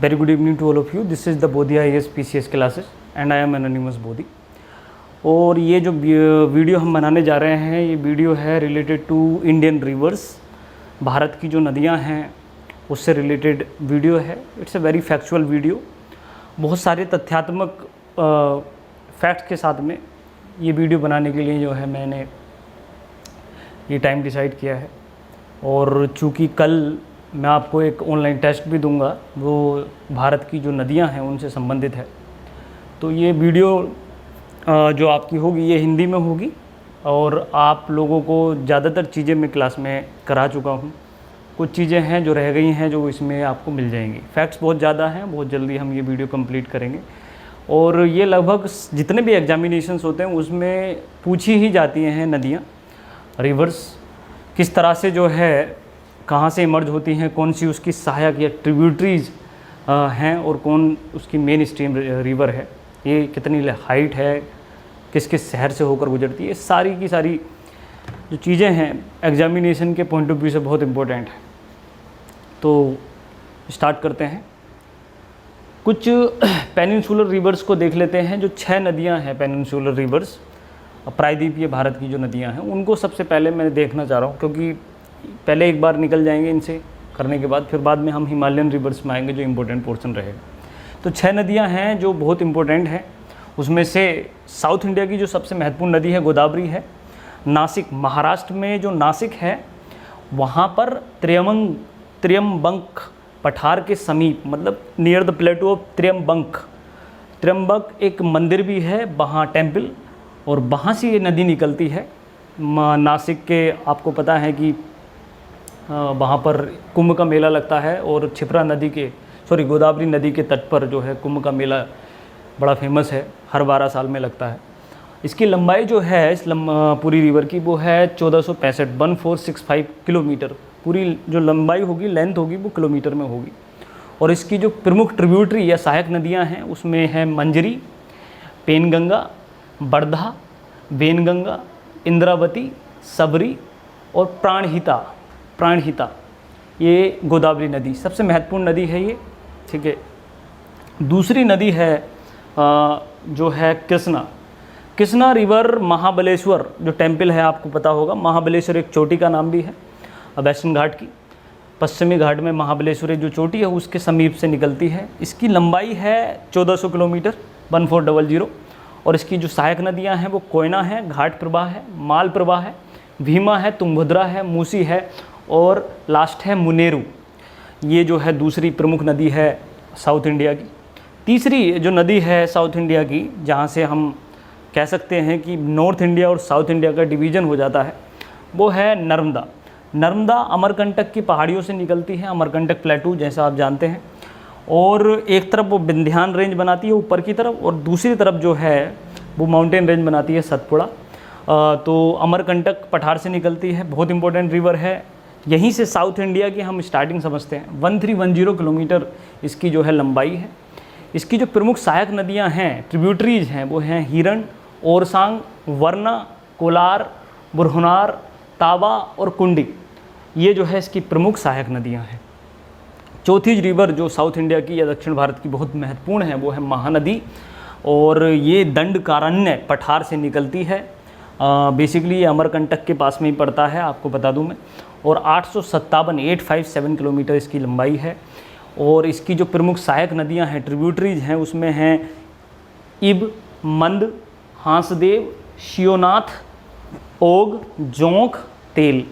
Very good evening to all of you. This is the Bodhi IAS PCS classes and I am anonymous Bodhi. और ये जो video हम बनाने जा रहे हैं, ये वीडियो है related to Indian rivers. Bharat की जो नदियां हैं उससे रिलेटेड वीडियो है। It's a very factual video. बहुत सारे तथ्यात्मक फैक्ट्स के साथ में ये वीडियो बनाने के लिए जो है मैंने ये टाइम डिसाइड किया है। और चूँकि कल मैं आपको एक ऑनलाइन टेस्ट भी दूंगा, वो भारत की जो नदियां हैं उनसे संबंधित है, तो ये वीडियो जो आपकी होगी ये हिंदी में होगी और आप लोगों को ज़्यादातर चीज़ें मैं क्लास में करा चुका हूँ। कुछ चीज़ें हैं जो रह गई हैं जो इसमें आपको मिल जाएंगी। फैक्ट्स बहुत ज़्यादा हैं, बहुत जल्दी हम ये वीडियो कंप्लीट करेंगे। और ये लगभग जितने भी एग्जामिनेशंस होते हैं उसमें पूछी ही जाती हैं नदियाँ, रिवर्स किस तरह से जो है कहाँ से इमर्ज होती हैं, कौन सी उसकी सहायक या ट्रिब्यूटरीज हैं और कौन उसकी मेन स्ट्रीम रिवर है, ये कितनी हाइट है, किस किस शहर से होकर गुजरती है। सारी की सारी जो चीज़ें हैं एग्जामिनेशन के पॉइंट ऑफ व्यू से बहुत इम्पोर्टेंट है। तो स्टार्ट करते हैं। कुछ पेनिनसुलर रिवर्स को देख लेते हैं। जो 6 नदियां हैं पेनिनसुलर रिवर्स, प्रायद्वीपीय भारत की जो नदियां हैं उनको सबसे पहले मैं देखना चाह रहा हूँ, क्योंकि पहले एक बार निकल जाएंगे इनसे करने के बाद, फिर बाद में हम हिमालयन रिवर्स में आएंगे जो इम्पोर्टेंट पोर्शन रहेगा। तो 6 नदियां हैं जो बहुत इम्पोर्टेंट हैं। उसमें से साउथ इंडिया की जो सबसे महत्वपूर्ण नदी है गोदावरी है। नासिक, महाराष्ट्र में जो नासिक है वहाँ पर त्र्यंबक पठार के समीप, मतलब नियर द प्लेटू ऑफ त्र्यंबक एक मंदिर भी है वहाँ, टेम्पल, और वहाँ से ये नदी निकलती है। नासिक के आपको पता है कि वहाँ पर कुंभ का मेला लगता है और गोदावरी नदी के तट पर जो है कुंभ का मेला बड़ा फेमस है, हर 12 साल में लगता है। इसकी लंबाई जो है इस पूरी रिवर की वो है 1465 किलोमीटर। पूरी जो लंबाई होगी, लेंथ होगी, वो किलोमीटर में होगी। और इसकी जो प्रमुख ट्रिब्यूटरी या सहायक नदियाँ हैं उसमें है मंजरी, पेनगंगा, बड़धा, वेनगंगा, इंद्रावती, सबरी और प्राणहिता। ये गोदावरी नदी सबसे महत्वपूर्ण नदी है ये, ठीक है। दूसरी नदी है जो है कृष्णा रिवर। महाबलेश्वर जो टेम्पल है आपको पता होगा, महाबलेश्वर एक चोटी का नाम भी है वेस्टर्न घाट की। पश्चिमी घाट में महाबलेश्वर जो चोटी है उसके समीप से निकलती है। इसकी लंबाई है 1400 किलोमीटर 1400। और इसकी जो सहायक नदियां हैं वो कोयना है, घाट प्रवाह है, माल प्रवाह है, भीमा है, तुंगभद्रा है, मूसी है और लास्ट है मुनेरू। ये जो है दूसरी प्रमुख नदी है साउथ इंडिया की। तीसरी जो नदी है साउथ इंडिया की, जहाँ से हम कह सकते हैं कि नॉर्थ इंडिया और साउथ इंडिया का डिवीज़न हो जाता है, वो है नर्मदा अमरकंटक की पहाड़ियों से निकलती है, अमरकंटक प्लेटू जैसा आप जानते हैं। और एक तरफ वो विंध्यान रेंज बनाती है ऊपर की तरफ, और दूसरी तरफ जो है वो माउंटेन रेंज बनाती है सतपुड़ा। तो अमरकंटक पठार से निकलती है, बहुत इंपॉर्टेंट रिवर है। यहीं से साउथ इंडिया की हम स्टार्टिंग समझते हैं। 1310 किलोमीटर इसकी जो है लंबाई है। इसकी जो प्रमुख सहायक नदियां हैं, ट्रिब्यूटरीज हैं, वो हैं हिरण, ओरसांग, वरना, कोलार, बुरहुनार, तावा और कुंडी। ये जो है इसकी प्रमुख सहायक नदियां हैं। चौथी रिवर जो साउथ इंडिया की या दक्षिण भारत की बहुत महत्वपूर्ण है वो है महानदी, और ये दंडकारण्य पठार से निकलती है। बेसिकली ये अमरकंटक के पास में ही पड़ता है, आपको बता दूं मैं। और 857 किलोमीटर इसकी लंबाई है। और इसकी जो प्रमुख सहायक नदियां हैं, ट्रिब्यूटरीज हैं, उसमें हैं इब, मंद, हांसदेव, शियोनाथ, ओग, जोंक, तेल।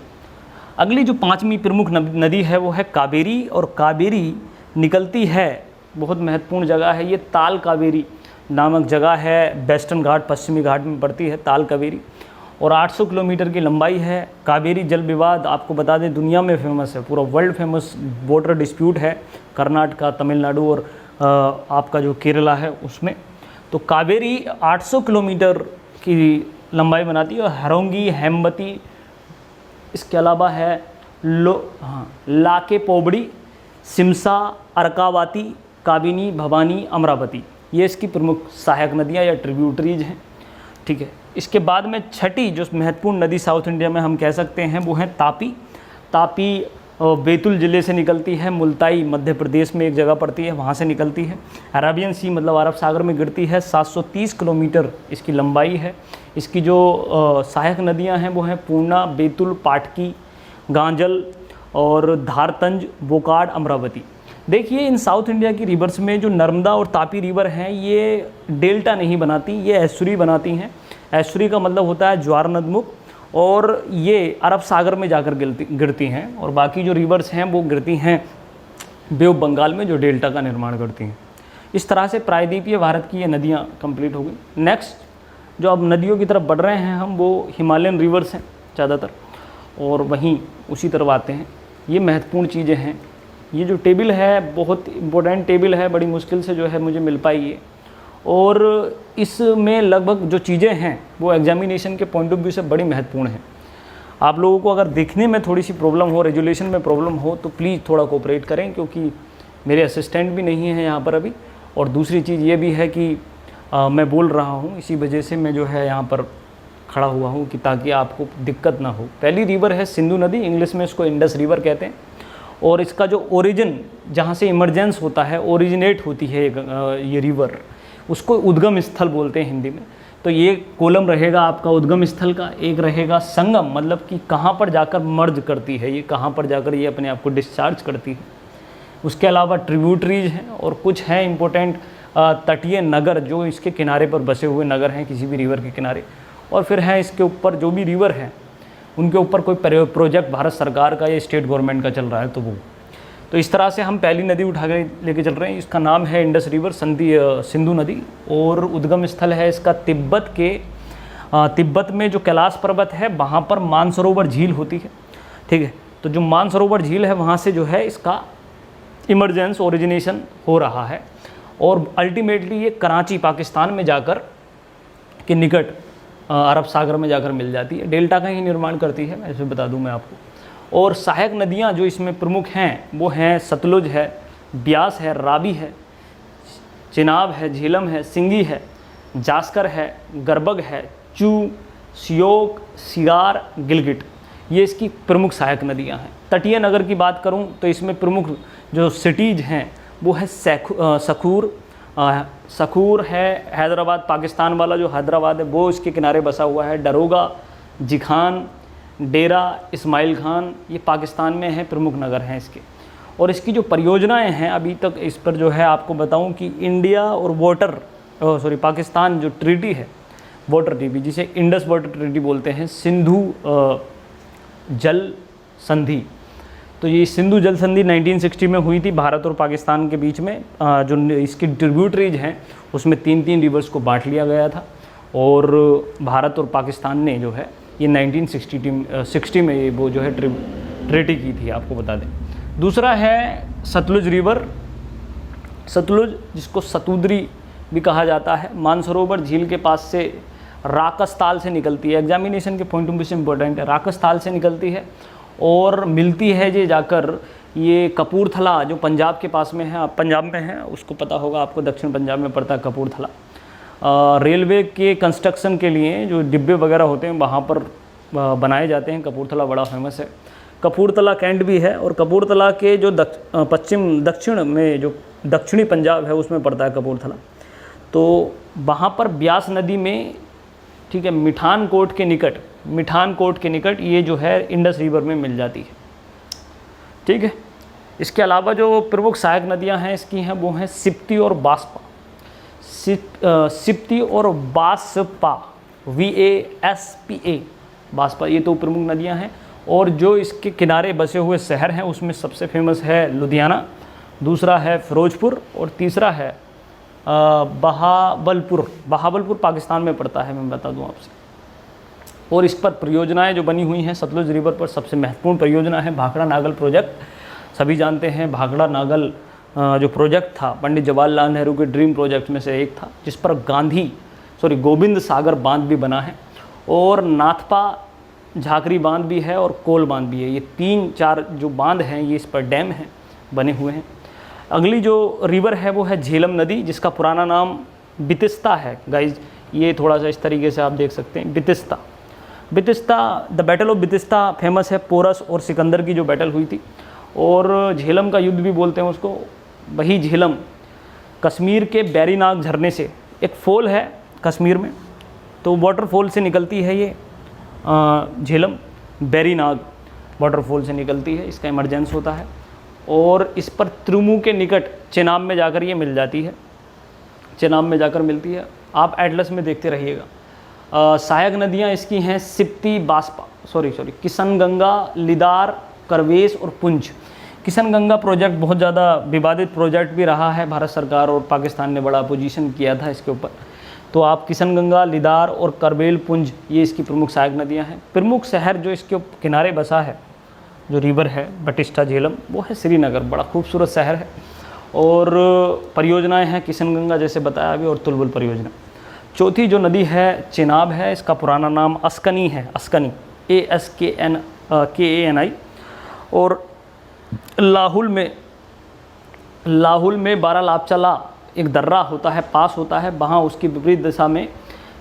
अगली जो 5वीं प्रमुख नदी है वो है कावेरी, और कावेरी निकलती है, बहुत महत्वपूर्ण जगह है ये, ताल कावेरी नामक जगह है, वेस्टर्न घाट पश्चिमी घाट में पड़ती है ताल कावेरी। और 800 किलोमीटर की लंबाई है। कावेरी जल विवाद आपको बता दें दुनिया में फेमस है, पूरा वर्ल्ड फेमस वाटर डिस्प्यूट है कर्नाटक, तमिलनाडु और आपका जो केरला है उसमें। तो कावेरी 800 किलोमीटर की लंबाई बनाती है। और हरोंगी, हेमवती, इसके अलावा है लाके पोबड़ी, सिमसा, अर्कावती, काबिनी, भवानी, अमरावती। ये इसकी प्रमुख सहायक नदियाँ या ट्रिब्यूटरीज हैं, ठीक है। इसके बाद में छठी जो महत्वपूर्ण नदी साउथ इंडिया में हम कह सकते हैं वो है तापी। बैतूल ज़िले से निकलती है, मुल्ताई मध्य प्रदेश में एक जगह पड़ती है, वहाँ से निकलती है। अरेबियन सी मतलब अरब सागर में गिरती है। 730 किलोमीटर इसकी लंबाई है। इसकी जो सहायक नदियाँ हैं वो हैं पूर्णा, बैतूल, पाटकी, गांजल और धारतंज, बोकाड, अमरावती। देखिए इन साउथ इंडिया की रिवर्स में जो नर्मदा और तापी रिवर हैं ये डेल्टा नहीं बनाती, ये एस्चुरी बनाती हैं। एस्चुरी का मतलब होता है ज्वार नदमुख, और ये अरब सागर में जाकर गिरती हैं, और बाकी जो रिवर्स हैं वो गिरती हैं बे ऑफ बंगाल में, जो डेल्टा का निर्माण करती हैं। इस तरह से प्रायद्वीपीय भारत की ये नदियाँ कंप्लीट हो गई। नेक्स्ट जो अब नदियों की तरफ बढ़ रहे हैं हम, वो हिमालयन रिवर्स हैं ज़्यादातर, और वहीं उसी तरफ आते हैं। ये महत्वपूर्ण चीज़ें हैं। ये जो टेबल है बहुत इम्पोर्टेंट टेबल है, बड़ी मुश्किल से जो है मुझे मिल पाई है, और इसमें लगभग जो चीज़ें हैं वो एग्जामिनेशन के पॉइंट ऑफ व्यू से बड़ी महत्वपूर्ण हैं। आप लोगों को अगर देखने में थोड़ी सी प्रॉब्लम हो, रेजुलेशन में प्रॉब्लम हो, तो प्लीज़ थोड़ा कोऑपरेट करें, क्योंकि मेरे असिस्टेंट भी नहीं है यहाँ पर अभी। और दूसरी चीज़ ये भी है कि मैं बोल रहा हूँ, इसी वजह से मैं जो है यहाँ पर खड़ा हुआ हूँ कि ताकि आपको दिक्कत ना हो। पहली रिवर है सिंधु नदी, इंग्लिश में इसको इंडस रिवर कहते हैं, और इसका जो ओरिजिन जहाँ से इमरजेंस होता है, ओरिजिनेट होती है ये रिवर, उसको उद्गम स्थल बोलते हैं हिंदी में। तो ये कॉलम रहेगा आपका उद्गम स्थल का, एक रहेगा संगम, मतलब कि कहाँ पर जाकर मर्ज करती है, ये कहाँ पर जाकर ये अपने आप को डिस्चार्ज करती है। उसके अलावा ट्रिब्यूटरीज हैं, और कुछ हैं इम्पोर्टेंट तटीय नगर जो इसके किनारे पर बसे हुए नगर हैं किसी भी रिवर के किनारे। और फिर हैं इसके ऊपर जो भी रिवर हैं उनके ऊपर कोई प्रोजेक्ट भारत सरकार का या स्टेट गवर्नमेंट का चल रहा है तो वो। तो इस तरह से हम पहली नदी उठा के लेके चल रहे हैं। इसका नाम है इंडस रिवर, सिंधु नदी, और उद्गम स्थल है इसका तिब्बत में जो कैलाश पर्वत है वहाँ पर मानसरोवर झील होती है। ठीक है, तो जो मानसरोवर झील है वहाँ से जो है इसका इमरजेंस ओरिजिनेशन हो रहा है, और अल्टीमेटली ये कराची पाकिस्तान में जाकर के निकट अरब सागर में जाकर मिल जाती है। डेल्टा का ही निर्माण करती है, ऐसे बता दूं मैं आपको। और सहायक नदियां जो इसमें प्रमुख हैं वो हैं सतलुज है, ब्यास है, रावी है, चिनाब है, झेलम है, सिंगी है, जास्कर है, गरबग है, चू, सियोक, सिगार, गिलगिट। ये इसकी प्रमुख सहायक नदियां हैं। तटीय नगर की बात करूं तो इसमें प्रमुख जो सिटीज़ हैं वो है सखूर है, हैदराबाद पाकिस्तान वाला जो हैदराबाद है वो इसके किनारे बसा हुआ है। डरोगा, जिखान, डेरा इस्माइल खान, ये पाकिस्तान में है, प्रमुख नगर हैं इसके। और इसकी जो परियोजनाएं हैं अभी तक इस पर जो है आपको बताऊं कि इंडिया और पाकिस्तान जो ट्रीटी है, वाटर ट्रीटी, जिसे इंडस वाटर ट्रीटी बोलते हैं, सिंधु जल संधि। तो ये सिंधु जल संधि 1960 में हुई थी भारत और पाकिस्तान के बीच में। जो इसकी ट्रिब्यूटरीज हैं उसमें 3 रिवर्स को बांट लिया गया था, और भारत और पाकिस्तान ने जो है ये 1960 में वो जो है ट्रीटी की थी, आपको बता दें। दूसरा है सतलुज रिवर, सतलुज जिसको सतुद्री भी कहा जाता है, मानसरोवर झील के पास से राकस-ताल से निकलती है। एग्जामिनेशन के पॉइंट ऑफ व्यू से इम्पोर्टेंट है। राकस-ताल से निकलती है और मिलती है ये जाकर ये कपूरथला जो पंजाब के पास में है, आप पंजाब में हैं उसको पता होगा आपको, दक्षिण पंजाब में पड़ता है कपूरथला। रेलवे के कंस्ट्रक्शन के लिए जो डिब्बे वगैरह होते हैं वहाँ पर बनाए जाते हैं। कपूरथला बड़ा फेमस है। कपूरथला कैंट भी है, और कपूरथला के जो दक्षिण में जो दक्षिणी पंजाब है उसमें पड़ता है कपूरथला। तो वहाँ पर ब्यास नदी में, ठीक है, मिठान कोट के निकट ये जो है इंडस रिवर में मिल जाती है। ठीक है, इसके अलावा जो प्रमुख सहायक नदियां हैं इसकी हैं वो हैं सिप्ती और बासपा। सिप्ती और बासपा, VASPA, बासपा, ये तो प्रमुख नदियां हैं। और जो इसके किनारे बसे हुए शहर हैं उसमें सबसे फेमस है लुधियाना, दूसरा है फिरोजपुर, और तीसरा है बहावलपुर पाकिस्तान में पड़ता है, मैं बता दूं आपसे। और इस पर परियोजनाएं जो बनी हुई हैं सतलुज रिवर पर, सबसे महत्वपूर्ण परियोजना है भाखड़ा नागल प्रोजेक्ट। सभी जानते हैं भाखड़ा नागल जो प्रोजेक्ट था पंडित जवाहरलाल नेहरू के ड्रीम प्रोजेक्ट में से एक था, जिस पर गोविंद सागर बांध भी बना है, और नाथपा झाकरी बांध भी है, और कोल बांध भी है। ये 3-4 जो बांध हैं ये इस पर डैम हैं, बने हुए हैं। अगली जो रिवर है वो है झेलम नदी, जिसका पुराना नाम बितिस्ता है। गाइज ये थोड़ा सा इस तरीके से आप देख सकते हैं, बितिस्ता। द बैटल ऑफ बितिस्ता फेमस है, पोरस और सिकंदर की जो बैटल हुई थी। और झेलम का युद्ध भी बोलते हैं उसको। वही झेलम कश्मीर के बैरीनाग झरने से, एक फॉल है कश्मीर में, तो वाटरफॉल से निकलती है ये झेलम, बैरीनाग वाटरफॉल से निकलती है, इसका इमरजेंस होता है। और इस पर त्रिमू के निकट चेनाब में जाकर ये मिल जाती है, चेनाब में जाकर मिलती है। आप एटलस में देखते रहिएगा। सहायक नदियाँ इसकी हैं सिप्ती, बास्पा, किशनगंगा, लिदार, करवेश और पुंछ। किशनगंगा प्रोजेक्ट बहुत ज़्यादा विवादित प्रोजेक्ट भी रहा है, भारत सरकार और पाकिस्तान ने बड़ा अपोजिशन किया था इसके ऊपर। तो आप किशनगंगा, लिदार और करबेल, पुंज, ये इसकी प्रमुख सहायक नदियां हैं। प्रमुख शहर जो इसके किनारे बसा है, जो रिवर है बटिस्टा झेलम, वो है श्रीनगर, बड़ा खूबसूरत शहर है। और परियोजनाएं हैं किशनगंगा जैसे बताया अभी, और तुलबुल परियोजना। चौथी जो नदी है चेनाब है, इसका पुराना नाम अस्कनी है, अस्कनी, ASKNI। और लाहुल में बारालापचला एक दर्रा होता है, पास होता है, वहाँ उसकी विपरीत दिशा में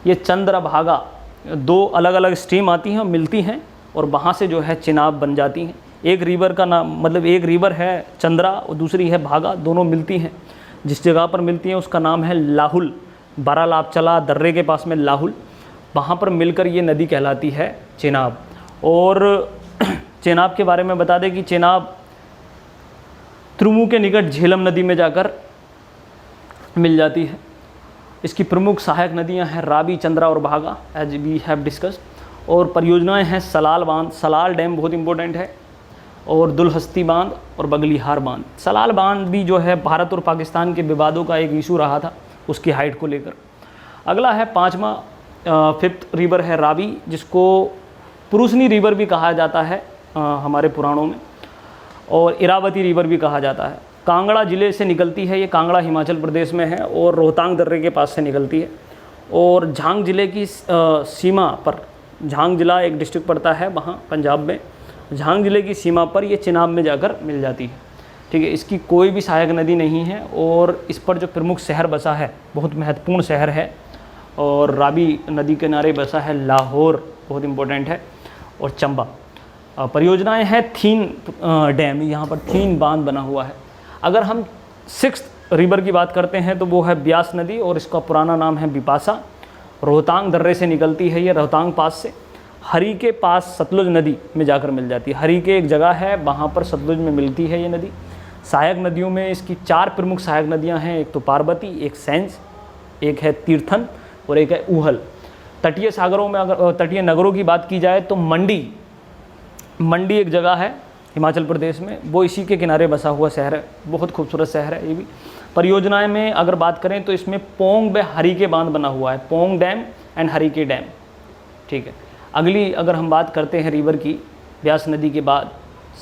ये चंद्रभागा, दो अलग अलग स्ट्रीम आती हैं, मिलती हैं और वहाँ से जो है चिनाब बन जाती हैं। एक रिवर का नाम, मतलब एक रिवर है चंद्रा और दूसरी है भागा, दोनों मिलती हैं। जिस जगह पर मिलती हैं उसका नाम है लाहुल, बारालापचला दर्रे के पास में लाहुल, वहाँ पर मिलकर ये नदी कहलाती है चेनाब। और चेनाब के बारे में बता दें कि चेनाब त्रिमू के निकट झेलम नदी में जाकर मिल जाती है। इसकी प्रमुख सहायक नदियां हैं रावी, चंद्रा और भागा, एज वी हैव डिस्कस्ड। और परियोजनाएं हैं सलाल बांध, सलाल डैम बहुत इंपॉर्टेंट है, और दुलहस्ती बांध और बगलीहार बांध। सलाल बांध भी जो है भारत और पाकिस्तान के विवादों का एक इशू रहा था उसकी हाइट को लेकर। अगला है पाँचवा, फिफ्थ रिवर है रावी, जिसको पुरुषनी रिवर भी कहा जाता है हमारे पुराणों में, और इरावती रिवर भी कहा जाता है। कांगड़ा ज़िले से निकलती है, ये कांगड़ा हिमाचल प्रदेश में है, और रोहतांग दर्रे के पास से निकलती है। और झांग ज़िले की सीमा पर, झांग ज़िला एक डिस्ट्रिक्ट पड़ता है वहाँ पंजाब में, झांग ज़िले की सीमा पर ये चिनाब में जाकर मिल जाती है। ठीक है, इसकी कोई भी सहायक नदी नहीं है, और इस पर जो प्रमुख शहर बसा है, बहुत महत्वपूर्ण शहर है, और रावी नदी के किनारे बसा है लाहौर, बहुत इंपॉर्टेंट है, और चंबा। परियोजनाएं हैं थीन डैम, यहाँ पर थीन बांध बना हुआ है। अगर हम सिक्स्थ रिवर की बात करते हैं तो वो है ब्यास नदी, और इसका पुराना नाम है बिपाशा। रोहतांग दर्रे से निकलती है ये, रोहतांग पास से। हरी के पास सतलुज नदी में जाकर मिल जाती है। हरी के एक जगह है, वहाँ पर सतलुज में मिलती है ये नदी। सहायक नदियों में इसकी 4 प्रमुख सहायक नदियाँ हैं, एक तो पार्वती, एक सैंज, एक है तीर्थन और एक है ऊहल। तटीय सागरों में, अगर तटीय नगरों की बात की जाए तो मंडी एक जगह है हिमाचल प्रदेश में, वो इसी के किनारे बसा हुआ शहर है, बहुत खूबसूरत शहर है ये भी। परियोजनाएं में अगर बात करें तो इसमें पोंग व हरीके बांध बना हुआ है, Pong dam and Harike dam. ठीक है, अगली अगर हम बात करते हैं रिवर की, ब्यास नदी के बाद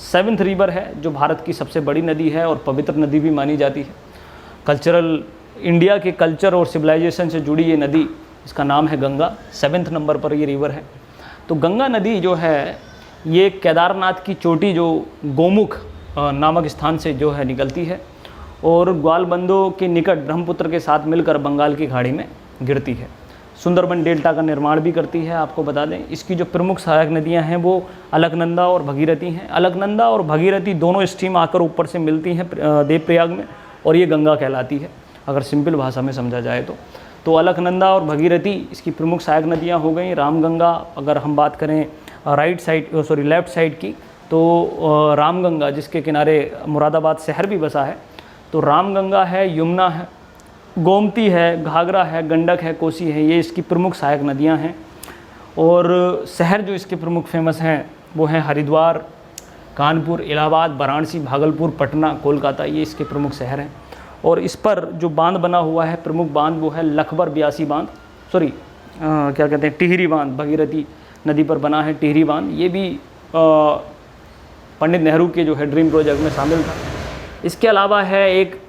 7th रिवर है, जो भारत की सबसे बड़ी नदी है और पवित्र नदी भी मानी जाती है। कल्चरल, इंडिया के कल्चर और सिविलाइजेशन से जुड़ी ये नदी, इसका नाम है गंगा। 7th नंबर पर ये रिवर है। तो गंगा नदी जो है ये केदारनाथ की चोटी, जो गोमुख नामक स्थान से जो है निकलती है, और ग्वालबंदो के निकट ब्रह्मपुत्र के साथ मिलकर बंगाल की खाड़ी में गिरती है। सुंदरबन डेल्टा का निर्माण भी करती है। आपको बता दें इसकी जो प्रमुख सहायक नदियां हैं वो अलकनंदा और भगीरथी हैं। अलकनंदा और भगीरथी दोनों स्ट्रीम आकर ऊपर से मिलती हैं देवप्रयाग में, और ये गंगा कहलाती है अगर सिंपल भाषा में समझा जाए तो अलकनंदा और भगीरथी इसकी प्रमुख सहायक नदियाँ हो गई। रामगंगा, अगर हम बात करें लेफ़्ट साइड की, तो रामगंगा जिसके किनारे मुरादाबाद शहर भी बसा है, तो रामगंगा है, यमुना है, गोमती है, घाघरा है, गंडक है, कोसी है, ये इसकी प्रमुख सहायक नदियां हैं। और शहर जो इसके प्रमुख फेमस हैं वो हैं हरिद्वार, कानपुर, इलाहाबाद, वाराणसी, भागलपुर, पटना, कोलकाता, ये इसके प्रमुख शहर हैं। और इस पर जो बांध बना हुआ है, प्रमुख बांध, वो है लखबर ब्यासी बांध, क्या कहते हैं, टिहरी बांध, भगीरथी नदी पर बना है टिहरी बांध। ये भी पंडित नेहरू के जो है ड्रीम प्रोजेक्ट में शामिल था। इसके अलावा है एक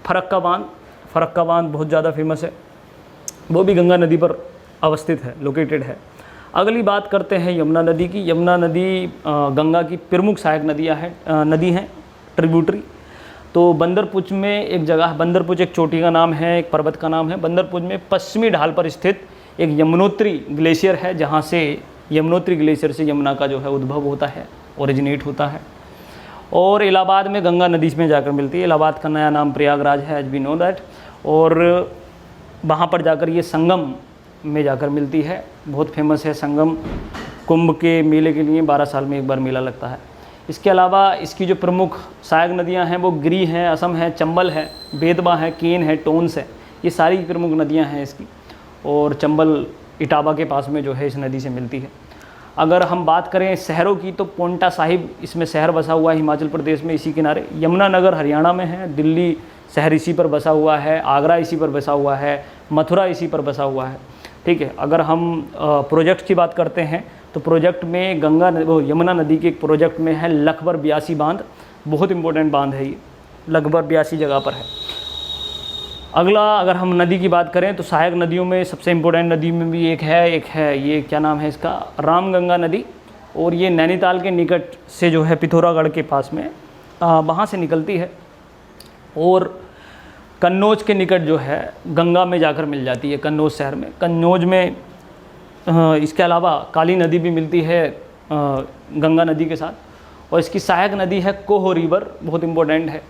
फरक्का बांध, फरक्का बांध बहुत ज़्यादा फेमस है, वो भी गंगा नदी पर अवस्थित है, लोकेटेड है। अगली बात करते हैं यमुना नदी की। यमुना नदी गंगा की प्रमुख सहायक नदी हैं, ट्रिब्यूटरी। तो बंदरपुच में एक जगह, बंदरपुच एक चोटी का नाम है, एक पर्वत का नाम है। बंदरपुच में पश्चिमी ढाल पर स्थित एक यमुनोत्री ग्लेशियर है, जहाँ से यमुनोत्री ग्लेशियर से यमुना का जो है उद्भव होता है, ओरिजिनेट होता है। और इलाहाबाद में गंगा नदी में जाकर मिलती है। इलाहाबाद का नया नाम प्रयागराज है, एज वी नो दैट। और वहाँ पर जाकर ये संगम में जाकर मिलती है। बहुत फेमस है संगम, कुंभ के मेले के लिए 12 साल में एक बार मेला लगता है। इसके अलावा इसकी जो प्रमुख सहायक नदियाँ हैं वो गिरी हैं, असम है, चंबल है, बेतवा है, केन है, टोंस है। ये सारी प्रमुख नदियाँ हैं इसकी। और चंबल इटावा के पास में जो है इस नदी से मिलती है। अगर हम बात करें शहरों की तो पोंटा साहिब इसमें शहर बसा हुआ है हिमाचल प्रदेश में, इसी किनारे। यमुनानगर हरियाणा में है, दिल्ली शहर इसी पर बसा हुआ है, आगरा इसी पर बसा हुआ है, मथुरा इसी पर बसा हुआ है। ठीक है। अगर हम प्रोजेक्ट की बात करते हैं तो प्रोजेक्ट में यमुना नदी के एक प्रोजेक्ट में है लखबर ब्यासी बांध। बहुत इंपॉर्टेंट बांध है ये, लगभग 82 जगह पर है। अगला अगर हम नदी की बात करें तो सहायक नदियों में सबसे इम्पोर्टेंट नदी में भी एक है ये क्या नाम है इसका, रामगंगा नदी। और ये नैनीताल के निकट से जो है पिथौरागढ़ के पास में वहाँ से निकलती है और कन्नौज के निकट जो है गंगा में जाकर मिल जाती है, कन्नौज शहर में। कन्नौज में इसके अलावा काली नदी भी मिलती है गंगा नदी के साथ। और इसकी सहायक नदी है कोह रिवर, बहुत इम्पोर्टेंट है।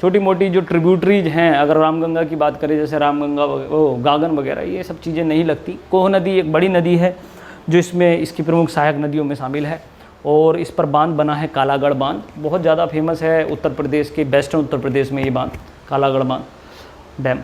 छोटी मोटी जो ट्रिब्यूटरीज हैं, अगर रामगंगा की बात करें, जैसे रामगंगा गागन वगैरह, ये सब चीज़ें नहीं लगती। कोह नदी एक बड़ी नदी है जो इसमें इसकी प्रमुख सहायक नदियों में शामिल है। और इस पर बांध बना है कालागढ़ बांध, बहुत ज़्यादा फेमस है उत्तर प्रदेश के, वेस्टर्न उत्तर प्रदेश में ये बांध, कालागढ़ बांध डैम।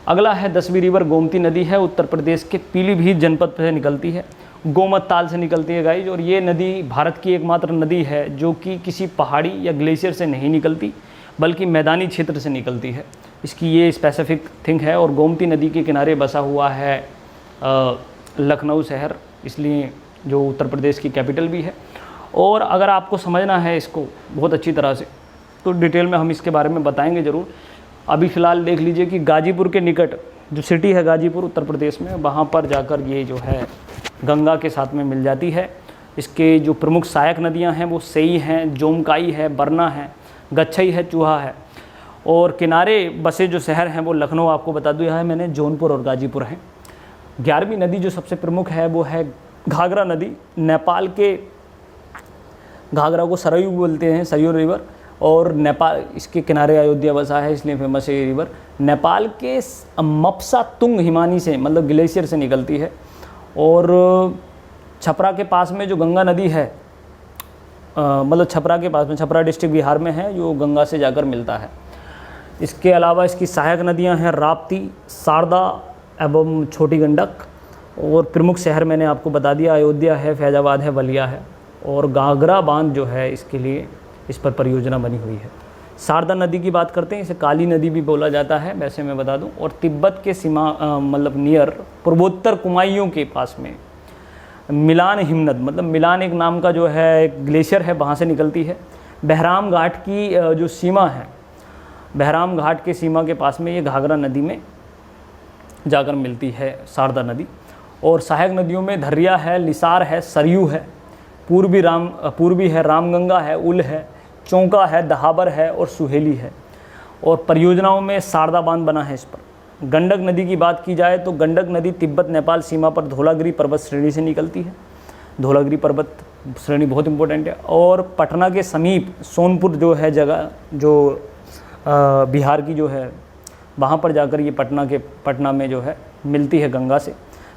अगला है 10वीं रिवर गोमती नदी है, उत्तर प्रदेश के पीलीभीत जनपद से निकलती है, गोमत ताल से निकलती है गाइज। और ये नदी भारत की एकमात्र नदी है जो कि किसी पहाड़ी या ग्लेशियर से नहीं निकलती बल्कि मैदानी क्षेत्र से निकलती है। इसकी ये स्पेसिफिक थिंग है। और गोमती नदी के किनारे बसा हुआ है लखनऊ शहर, इसलिए जो उत्तर प्रदेश की कैपिटल भी है। और अगर आपको समझना है इसको बहुत अच्छी तरह से तो डिटेल में हम इसके बारे में बताएंगे ज़रूर। अभी फ़िलहाल देख लीजिए कि गाजीपुर के निकट जो सिटी है गाजीपुर उत्तर प्रदेश में, वहाँ पर जाकर ये जो है गंगा के साथ में मिल जाती है। इसके जो प्रमुख सहायक नदियाँ हैं वो सेई हैं, जोमकाई है, बरना है, गच्छई है, चूहा है। और किनारे बसे जो शहर हैं वो लखनऊ आपको बता दिया है मैंने, जौनपुर और गाजीपुर हैं। 11वीं नदी जो सबसे प्रमुख है वो है घाघरा नदी। नेपाल के घाघरा को सरयू बोलते हैं, सरयू रिवर। और नेपाल इसके किनारे अयोध्या बसा है, इसलिए फेमस है ये रिवर। नेपाल के मपसा तुंग हिमानी से, मतलब ग्लेशियर से निकलती है। और छपरा के पास में जो गंगा नदी है, मतलब छपरा के पास में, छपरा डिस्ट्रिक्ट बिहार में है, जो गंगा से जाकर मिलता है। इसके अलावा इसकी सहायक नदियां हैं राप्ती, शारदा एवं छोटी गंडक। और प्रमुख शहर मैंने आपको बता दिया, अयोध्या है, फैजाबाद है, बलिया है। और घाघरा बांध जो है इसके लिए इस पर परियोजना बनी हुई है। शारदा नदी की बात करते हैं, इसे काली नदी भी बोला जाता है वैसे मैं बता दूं। और तिब्बत के सीमा मतलब नियर पूर्वोत्तर कुमायूं के पास में मिलान हिमनद, मतलब मिलान एक नाम का जो है एक ग्लेशियर है, वहाँ से निकलती है। बहराम घाट की जो सीमा है, बहराम घाट के सीमा के पास में ये घाघरा नदी में जाकर मिलती है शारदा नदी। और सहायक नदियों में धरिया है, लिसार है, सरयू है, पूर्वी है, रामगंगा है, उल है, चौंका है, दहाबर है और सुहेली है। और परियोजनाओं में शारदा बांध बना है इस पर। गंडक नदी की बात की जाए तो गंडक नदी तिब्बत नेपाल सीमा पर धौलागिरी पर्वत श्रेणी से निकलती है। धौलागिरी पर्वत श्रेणी बहुत इंपॉर्टेंट है। और पटना के समीप सोनपुर जो है जगह, जो बिहार की जो है, वहाँ पर जाकर ये पटना में जो है मिलती है गंगा से।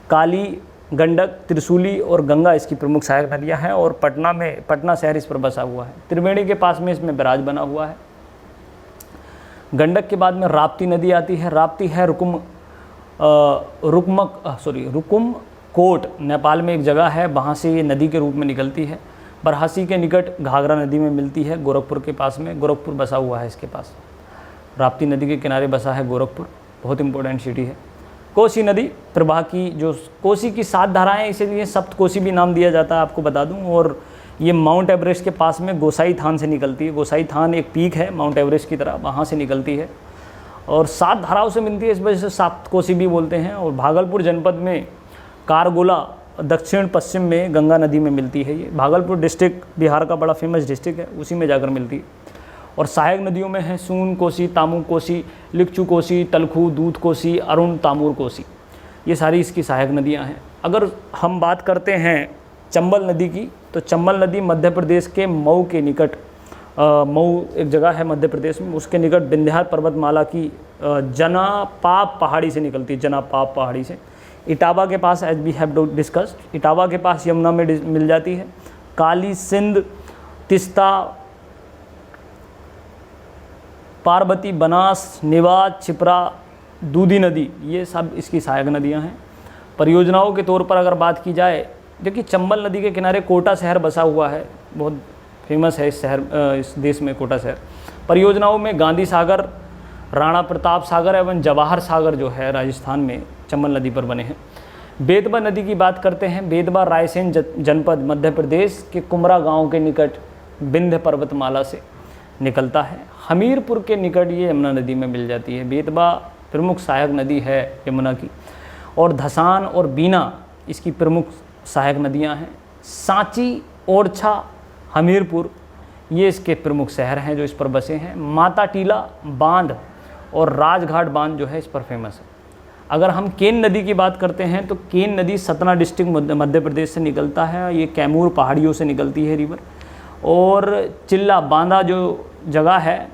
काली, गंडक, त्रिशूली और गंगा इसकी प्रमुख सहायक नदियाँ हैं। और पटना शहर इस पर बसा हुआ है। त्रिवेणी के पास में इसमें बैराज बना हुआ है। गंडक के बाद में राप्ती नदी आती है। राप्ती है रुकुम कोट, नेपाल में एक जगह है, वहाँ से ये नदी के रूप में निकलती है। बरहासी के निकट घाघरा नदी में मिलती है, गोरखपुर के पास में। गोरखपुर बसा हुआ है इसके पास, राप्ती नदी के किनारे बसा है गोरखपुर, बहुत इंपॉर्टेंट सिटी है। कोसी नदी प्रवाह की, जो कोसी की 7 धाराएं, इसीलिए सप्त कोसी भी नाम दिया जाता है, आपको बता दूं। और ये माउंट एवरेस्ट के पास में गोसाई थान से निकलती है। गोसाई थान एक पीक है माउंट एवरेस्ट की तरह, वहाँ से निकलती है और 7 धाराओं से मिलती है, इस वजह से सप्त कोसी भी बोलते हैं। और भागलपुर जनपद में कारगोला दक्षिण पश्चिम में गंगा नदी में मिलती है। ये भागलपुर डिस्ट्रिक्ट बिहार का बड़ा फेमस डिस्ट्रिक्ट है, उसी में जाकर मिलती है। और सहायक नदियों में है सून कोसी, तामू कोसी, लिक्चू कोसी, तलखू, दूध कोसी, अरुण, तामूर कोसी, ये सारी इसकी सहायक नदियां हैं। अगर हम बात करते हैं चंबल नदी की, तो चंबल नदी मध्य प्रदेश के मऊ के निकट मऊ एक जगह है मध्य प्रदेश में, उसके निकट विंध्या पर्वतमाला की जनापाप पहाड़ी से निकलती है, जनापाप पहाड़ी से। इटावा के पास, as we have discussed, Etawah के पास यमुना में मिल जाती है। काली, सिंध, तिस्ता, पार्वती, बनास, निवाज, छिपरा, दूधी नदी, ये सब इसकी सहायक नदियां हैं। परियोजनाओं के तौर पर अगर बात की जाए, देखिए चंबल नदी के किनारे कोटा शहर बसा हुआ है, बहुत फेमस है इस शहर, इस देश में कोटा शहर। परियोजनाओं में गांधी सागर, राणा प्रताप सागर एवं जवाहर सागर जो है राजस्थान में चंबल नदी पर बने हैं। बेतवा नदी की बात करते हैं। बेतवा रायसेन जनपद मध्य प्रदेश के कुमरा गांव के निकट विंध्य पर्वतमाला से निकलता है। हमीरपुर के निकट ये यमुना नदी में मिल जाती है। बेतवा प्रमुख सहायक नदी है यमुना की, और धसान और बीना इसकी प्रमुख सहायक नदियां हैं। सांची, ओरछा, हमीरपुर ये इसके प्रमुख शहर हैं जो इस पर बसे हैं। माता टीला बांध और राजघाट बांध जो है इस पर फेमस है। अगर हम केन नदी की बात करते हैं तो केन नदी सतना डिस्ट्रिक्ट मध्य प्रदेश से निकलता है, ये कैमूर पहाड़ियों से निकलती है रिवर। और चिल्ला बांदा जो जगह है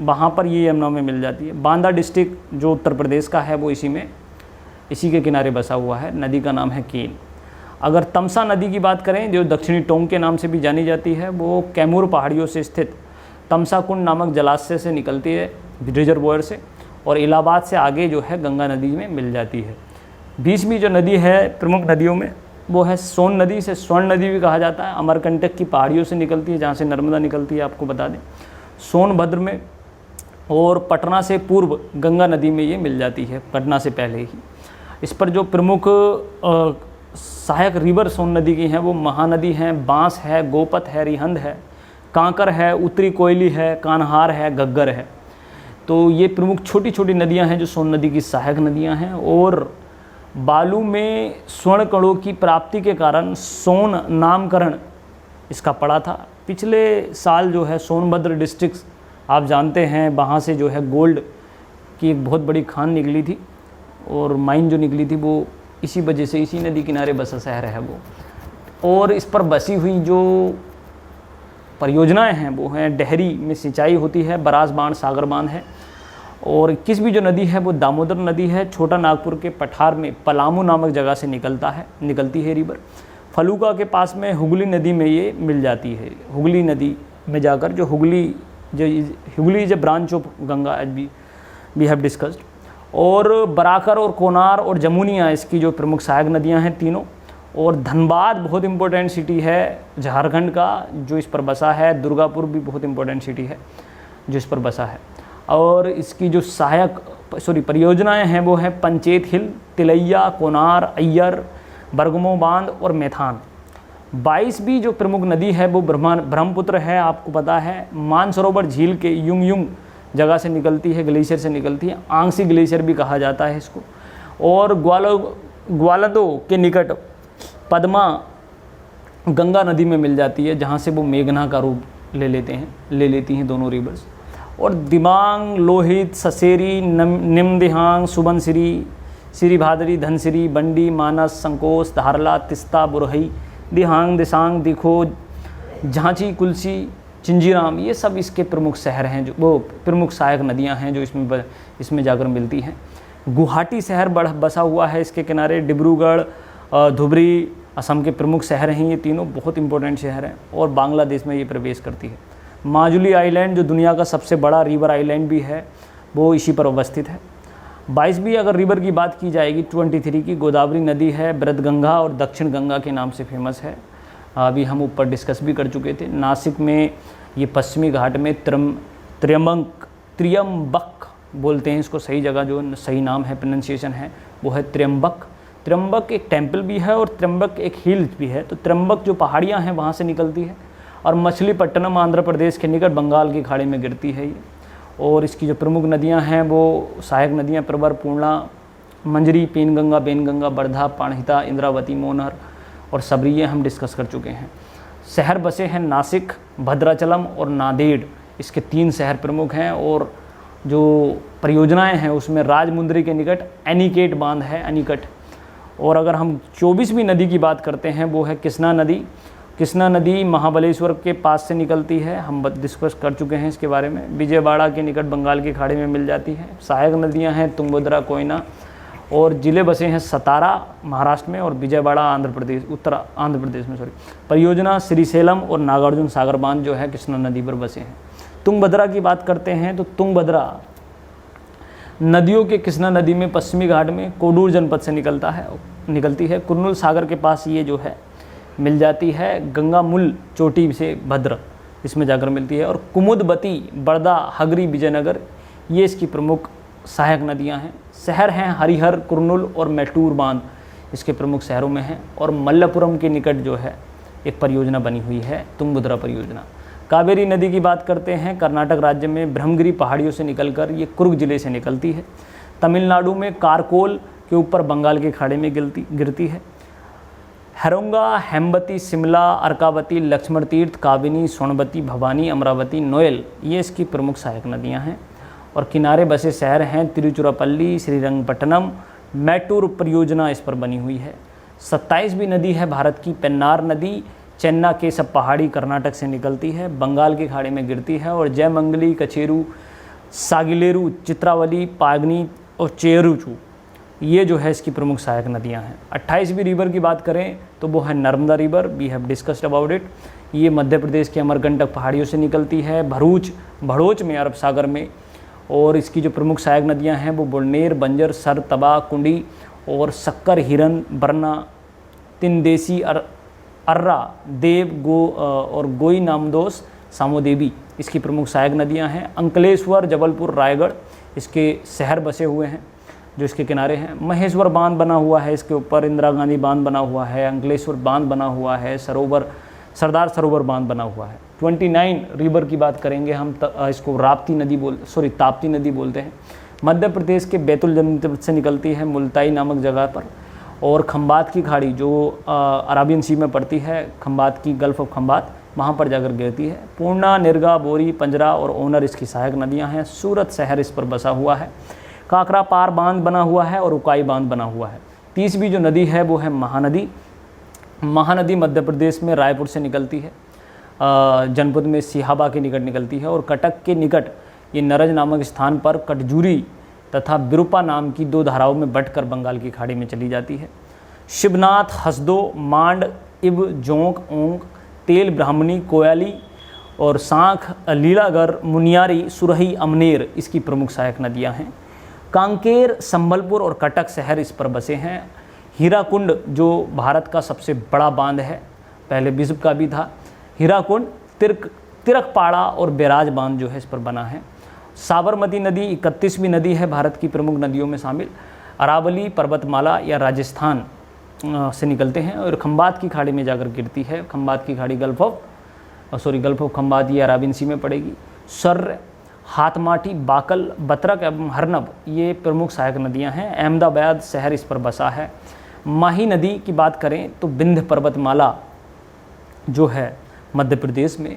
वहाँ पर ये यमुना में मिल जाती है। बांदा डिस्ट्रिक्ट जो उत्तर प्रदेश का है वो इसी के किनारे बसा हुआ है। नदी का नाम है केन। अगर तमसा नदी की बात करें जो दक्षिणी टोंग के नाम से भी जानी जाती है, वो कैमूर पहाड़ियों से स्थित तमसा कुंड नामक जलाशय से निकलती है, रिजर्वोयर से, और इलाहाबाद से आगे जो है गंगा नदी में मिल जाती है। 20वीं जो नदी है प्रमुख नदियों में वो है सोन नदी, से स्वर्ण नदी भी कहा जाता है। अमरकंटक की पहाड़ियों से निकलती है जहाँ से नर्मदा निकलती है, आपको बता दें। सोनभद्र में और पटना से पूर्व गंगा नदी में ये मिल जाती है, पटना से पहले ही। इस पर जो प्रमुख सहायक रिवर सोन नदी की हैं वो महानदी हैं, बांस है, गोपत है, रिहंद है, कांकर है, उत्तरी कोयली है, कान्हार है, घग्गर है। तो ये प्रमुख छोटी छोटी नदियां हैं जो सोन नदी की सहायक नदियां हैं। और बालू में स्वर्ण कणों की प्राप्ति के कारण सोन नामकरण इसका पड़ा था। पिछले साल जो है सोनभद्र डिस्ट्रिक्ट आप जानते हैं, वहाँ से जो है गोल्ड की एक बहुत बड़ी खान निकली थी, और माइन जो निकली थी वो इसी वजह से, इसी नदी किनारे बसा शहर है वो। और इस पर बसी हुई जो परियोजनाएं हैं वो हैं, डेहरी में सिंचाई होती है, बराज बांध, सागर बांध है। और 21वीं जो नदी है वो दामोदर नदी है। छोटा नागपुर के पठार में पलामू नामक जगह से निकलती है रिवर। फलूका के पास में हुगली नदी में ये मिल जाती है। हुगली नदी में जाकर जो Hooghly is a branch of Ganga, as we have discussed. और बराकर और कोनार और जमुनिया इसकी जो प्रमुख सहायक नदियां हैं तीनों। और धनबाद बहुत इंपॉर्टेंट सिटी है झारखंड का जो इस पर बसा है। दुर्गापुर भी बहुत इंपॉर्टेंट सिटी है जो इस पर बसा है। और इसकी जो परियोजनाएं हैं वो है पंचेत हिल, तिलैया, कोनार, अय्यर, बरगमो बांध और मैथान। 22वीं जो प्रमुख नदी है वो ब्रह्मपुत्र है, आपको पता है। मानसरोवर झील के युंग जगह से निकलती है, ग्लेशियर से निकलती है। आंगसी ग्लेशियर भी कहा जाता है इसको। और ग्वालदो के निकट पद्मा गंगा नदी में मिल जाती है, जहाँ से वो मेघना का रूप ले लेती हैं दोनों रिवर्स। और दिबांग, लोहित, ससेरी, निमदिहांग, सुबनसिरी, सिरीभादरी, धनसिरी, बंडी, मानस, संकोच, धारला, तिस्ता, बुरहई, दिहांग, दिसांग, दिखो, झांची, कुलसी, चिंजीराम, ये सब इसके प्रमुख शहर हैं, जो वो प्रमुख सहायक नदियां हैं जो इसमें जाकर मिलती हैं। गुवाहाटी शहर बसा हुआ है इसके किनारे। डिब्रूगढ़, धुबरी असम के प्रमुख शहर हैं ये तीनों, बहुत इंपॉर्टेंट शहर हैं। और बांग्लादेश में ये प्रवेश करती है। माजुली आइलैंड जो दुनिया का सबसे बड़ा रिवर आइलैंड भी है वो इसी पर अवस्थित है। 22वीं अगर रिवर की बात की जाएगी 23 की, गोदावरी नदी है, बृहदगंगा और दक्षिण गंगा के नाम से फेमस है। अभी हम ऊपर डिस्कस भी कर चुके थे। नासिक में ये पश्चिमी घाट में त्र्यंबक बोलते हैं इसको, सही जगह जो सही नाम है, प्रोनाउंसिएशन है वो है त्र्यंबक। त्र्यंबक एक टेम्पल भी है और त्र्यंबक एक हिल भी है। तो त्र्यंबक जो पहाड़ियाँ हैं वहाँ से निकलती है। और मछलीपट्टनम आंध्र प्रदेश के निकट बंगाल की खाड़ी में गिरती है ये। और इसकी जो प्रमुख नदियाँ हैं वो सहायक नदियाँ प्रवर, पूर्णा, मंजरी, पेनगंगा, बेनगंगा, बर्धा, पाणहिता, इंद्रावती, मोनहर और सबरी, ये हम डिस्कस कर चुके हैं। शहर बसे हैं नासिक, भद्राचलम और नांदेड़, इसके 3 शहर प्रमुख हैं। और जो परियोजनाएं हैं उसमें राजमुंदरी के निकट एनीकेट बांध है, एनीकट। और अगर हम 24वीं नदी की बात करते हैं वो है कृष्णा नदी। कृष्णा नदी महाबलेश्वर के पास से निकलती है, हम डिस्कस कर चुके हैं इसके बारे में। विजयवाड़ा के निकट बंगाल की खाड़ी में मिल जाती है। सहायक नदियां हैं तुंगभद्रा, कोयना, और जिले बसे हैं सतारा महाराष्ट्र में और विजयवाड़ा आंध्र प्रदेश, उत्तर आंध्र प्रदेश में। परियोजना श्रीशैलम और नागार्जुन सागर बांध जो है कृष्णा नदी पर बसे हैं। तुंगभद्रा की बात करते हैं तो तुंगभद्रा नदियों के कृष्णा नदी में पश्चिमी घाट में कोडूर जनपद से निकलती है। कुर्नूल सागर के पास ये जो है मिल जाती है। गंगामुल चोटी से भद्र इसमें जाकर मिलती है। और कुमुदवती, बड़दा, हगरी, विजयनगर ये इसकी प्रमुख सहायक नदियां हैं। शहर हैं हरिहर, कुर्नूल और मैटूर बांध इसके प्रमुख शहरों में हैं। और मल्लपुरम के निकट जो है एक परियोजना बनी हुई है तुंगभद्रा परियोजना। कावेरी नदी की बात करते हैं, कर्नाटक राज्य में ब्रह्मगिरी पहाड़ियों से निकलकर ये कुर्ग जिले से निकलती है। तमिलनाडु में कारकोल के ऊपर बंगाल की खाड़ी में गिरती है। हरोंगा, हेमवती, शिमला, अर्कावती, लक्ष्मण तीर्थ, काबिनी, सोनवती, भवानी, अमरावती, नोएल ये इसकी प्रमुख सहायक नदियां हैं। और किनारे बसे शहर हैं तिरुचिरापल्ली, श्रीरंगपट्टनम। मैटूर परियोजना इस पर बनी हुई है। 27वीं नदी है भारत की पेन्नार नदी, चेन्ना के सब पहाड़ी कर्नाटक से निकलती है, बंगाल की खाड़ी में गिरती है। और जयमंगली, कचेरू, सागिलेरू, चित्रावली, पागनी और चेरुचू ये जो है इसकी प्रमुख सहायक नदियां हैं। 28वीं रिवर की बात करें तो वो है Narmada river, we have discussed about it. ये मध्य प्रदेश के अमरकंटक पहाड़ियों से निकलती है, भड़ोच में, अरब सागर में। और इसकी जो प्रमुख सहायक नदियां हैं वो बुलनेर, बंजर, सर, तबा, कुंडी और शक्कर, हिरन, बरना, तिनदेसी, अर्रा, देव, और गोई, नामदोस, सामोदेवी इसकी प्रमुख सहायक नदियां हैं। अंकलेश्वर, जबलपुर, रायगढ़ इसके शहर बसे हुए हैं जो इसके किनारे हैं। महेश्वर बांध बना हुआ है इसके ऊपर, इंदिरा गांधी बांध बना हुआ है, अंकलेश्वर बांध बना हुआ है, सरदार सरोवर बांध बना हुआ है। 29 रिवर की बात करेंगे हम, इसको ताप्ती नदी बोलते हैं। मध्य प्रदेश के बैतुल जनपद से निकलती है मुल्ताई नामक जगह पर। और खंबात की खाड़ी जो अराबियन सी में पड़ती है, खंबात की, गल्फ ऑफ खंबात, वहाँ पर जाकर गिरती है। पूर्णा, निर्गा, बोरी, पंजरा और ओनर इसकी सहायक नदियाँ हैं। सूरत शहर इस पर बसा हुआ है। काकरा पार बांध बना हुआ है और उकाई बांध बना हुआ है। 30वीं जो नदी है वो है महानदी। महानदी मध्य प्रदेश में रायपुर से निकलती है, जनपद में सिहाबा के निकट निकलती है। और कटक के निकट ये नरज नामक स्थान पर कटजूरी तथा बिरुपा नाम की 2 धाराओं में बंटकर बंगाल की खाड़ी में चली जाती है। शिवनाथ, हसदो, मांड, इब, जोंक, ओंक, तेल, ब्राह्मणी, कोयाली और सांख, लीलागर, मुनियारी, सुरही, अमनेर इसकी प्रमुख सहायक नदियां हैं। कांकेर, संबलपुर और कटक शहर इस पर बसे हैं। हीराकुंड जो भारत का सबसे बड़ा बांध है, पहले विश्व का भी था। हीराकुंड, तिरकपाड़ा और बैराज बांध जो है इस पर बना है। साबरमती नदी 31वीं नदी है भारत की प्रमुख नदियों में शामिल। अरावली पर्वतमाला या राजस्थान से निकलते हैं और खंबात की खाड़ी में जाकर गिरती है। खंबात की खाड़ी गल्फ ऑफ खंबात ये अराबियन सी में पड़ेगी। सर्र, हाथमाटी, बाकल, बतरक एवं हरनब ये प्रमुख सहायक नदियां हैं। अहमदाबाद शहर इस पर बसा है। माही नदी की बात करें तो विंध्य पर्वतमाला जो है मध्य प्रदेश में,